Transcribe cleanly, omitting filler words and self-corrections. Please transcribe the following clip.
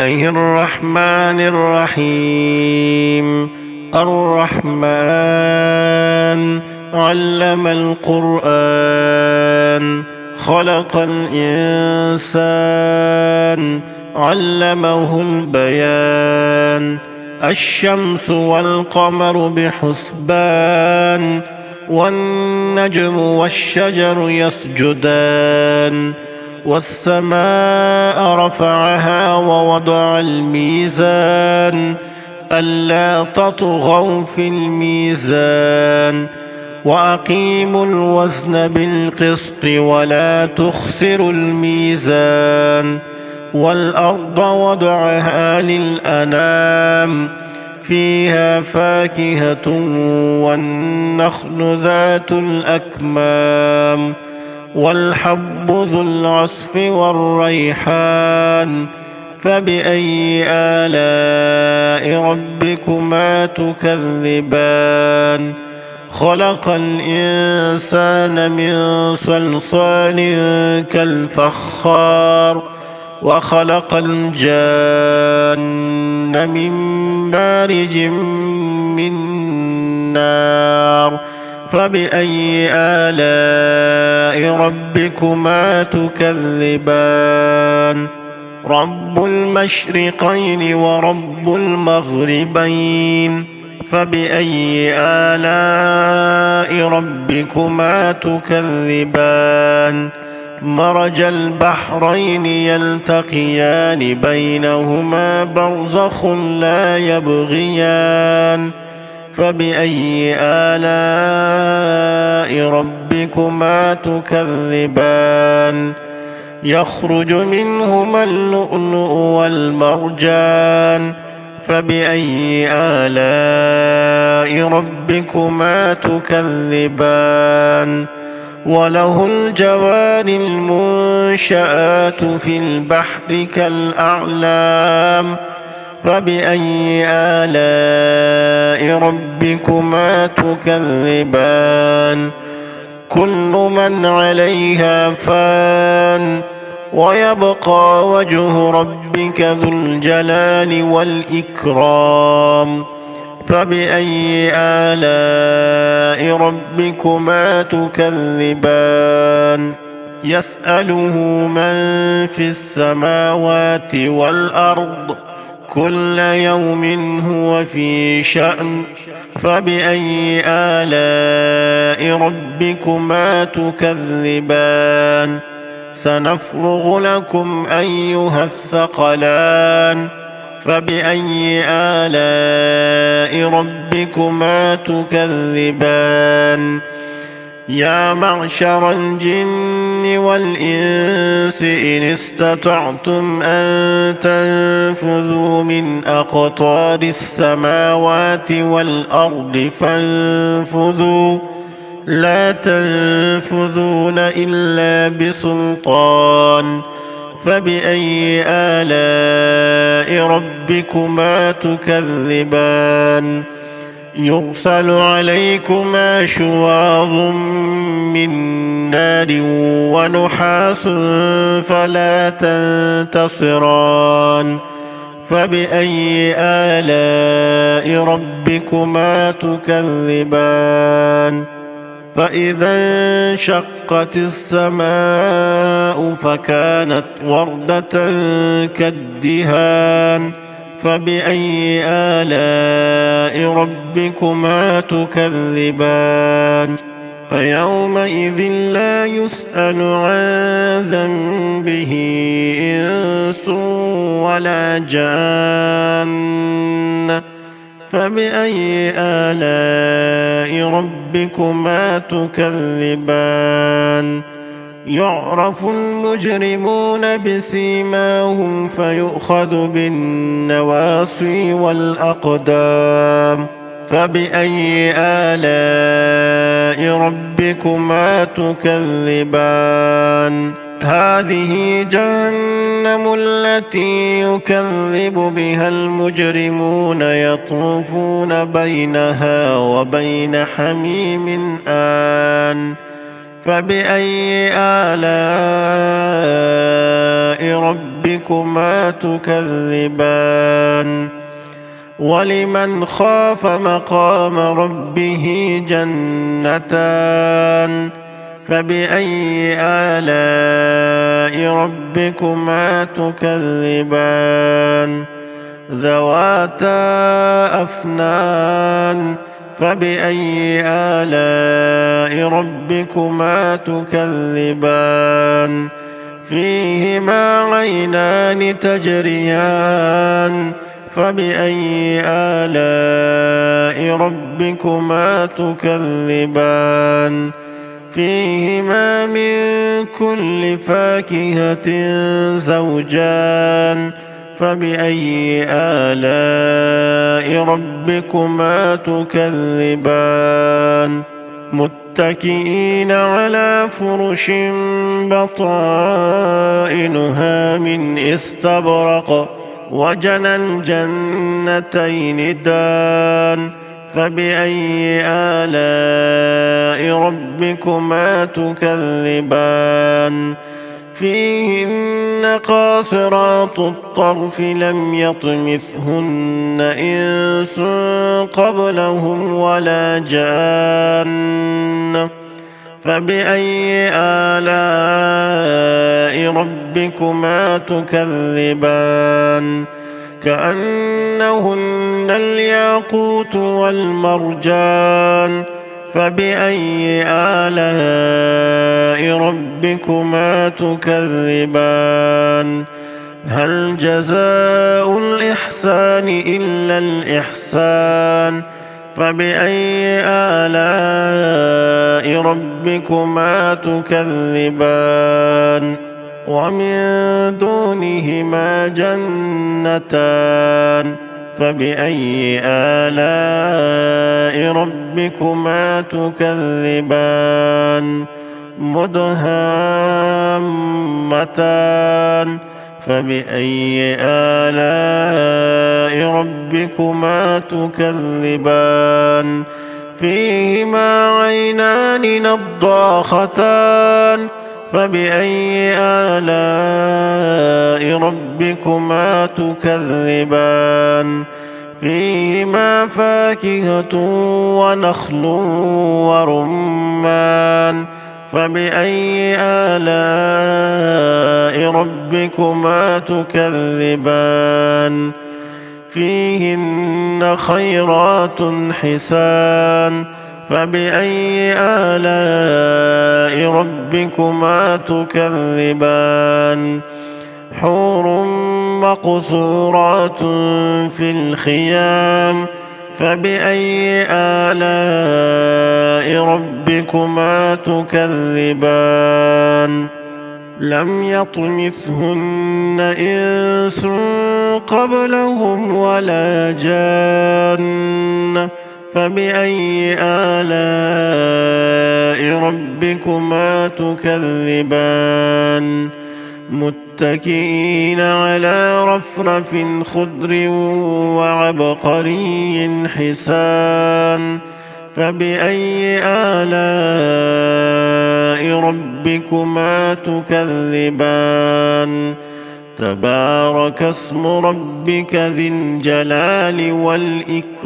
الله الرحمن الرحيم. الرحمن علم القرآن، خلق الإنسان، علمه البيان. الشمس والقمر بحسبان، والنجم والشجر يسجدان. والسماء رفعها ووضع الميزان، ألا تطغوا في الميزان، وأقيموا الوزن بالقسط ولا تخسروا الميزان. والأرض وضعها للأنام، فيها فاكهة والنخل ذات الأكمام، والحب ذو العصف والريحان. فبأي آلاء ربكما تكذبان؟ خلق الإنسان من صلصال كالفخار، وخلق الجان من مارج من نار. فبأي آلاء ربكما تكذبان؟ رب المشرقين ورب المغربين. فبأي آلاء ربكما تكذبان؟ مرج البحرين يلتقيان، بينهما برزخ لا يبغيان. فبأي آلاء ربكما تكذبان؟ يخرج منهما اللؤلؤ والمرجان. فبأي آلاء ربكما تكذبان؟ وله الجوار المنشآت في البحر كالأعلام. فبأي آلاء ربكما تكذبان؟ كل من عليها فان، ويبقى وجه ربك ذو الجلال والإكرام. فبأي آلاء ربكما تكذبان؟ يسأله من في السماوات والأرض، كل يوم هو في شأن. فبأي آلاء ربكما تكذبان؟ سنفرغ لكم أيها الثقلان. فبأي آلاء ربكما تكذبان؟ يا معشر الجن والإنس إن استطعتم أن تنفذوا من أقطار السماوات والأرض فانفذوا، لا تنفذون إلا بسلطان. فبأي آلاء ربكما تكذبان؟ يرسل عليكما شواظ من نار ونحاس فلا تنتصران. فبأي آلاء ربكما تكذبان؟ فإذا انشقت السماء فكانت وردة كالدهان. فبأي آلاء ربكما تكذبان؟ فيومئذ لا يسأل عن ذنبه إنس ولا جان. فبأي آلاء ربكما تكذبان؟ يعرف المجرمون بسيماهم فيؤخذ بالنواصي والأقدام. فبأي آلاء ربكما تكذبان؟ هذه جهنم التي يكذب بها المجرمون، يطوفون بينها وبين حميم آن. فبأي آلاء ربكما تكذبان ولمن خاف مقام ربه جنتان فبأي آلاء ربكما تكذبان ذواتا أفنان فبأي آلاء ربكما تكذبان فيهما عينان تجريان فبأي آلاء ربكما تكذبان فيهما من كل فاكهة زوجان فبأي آلاء ربكما تكذبان متكئين على فرش بطائنها من استبرق وجنى الجنتين دان فبأي آلاء ربكما تكذبان فيهن قاصرات الطرف لم يطمثهن إنس قبلهم ولا جان فبأي آلاء ربكما تكذبان كأنهن الياقوت والمرجان فبأي آلاء ربكما تكذبان هل جزاء الإحسان إلا الإحسان فبأي آلاء ربكما تكذبان ومن دونهما جنتان فبأي آلاء ربكما تكذبان مدهامتان فبأي آلاء ربكما تكذبان فيهما عينان نضاختان فبأي آلاء ربكما تكذبان فيهما فاكهة ونخل ورمان فبأي آلاء ربكما تكذبان فيهن خيرات حسان فبأي آلاء ربكما تكذبان حور مقصورات في الخيام فبأي آلاء ربكما تكذبان لم يطمثهن إنس قبلهم ولا جان فبأي آلاء ربكما تكذبان متكئين على رفرف خضر وعبقري حسان فبأي آلاء ربكما تكذبان تبارك اسم ربك ذي الجلال والإكرام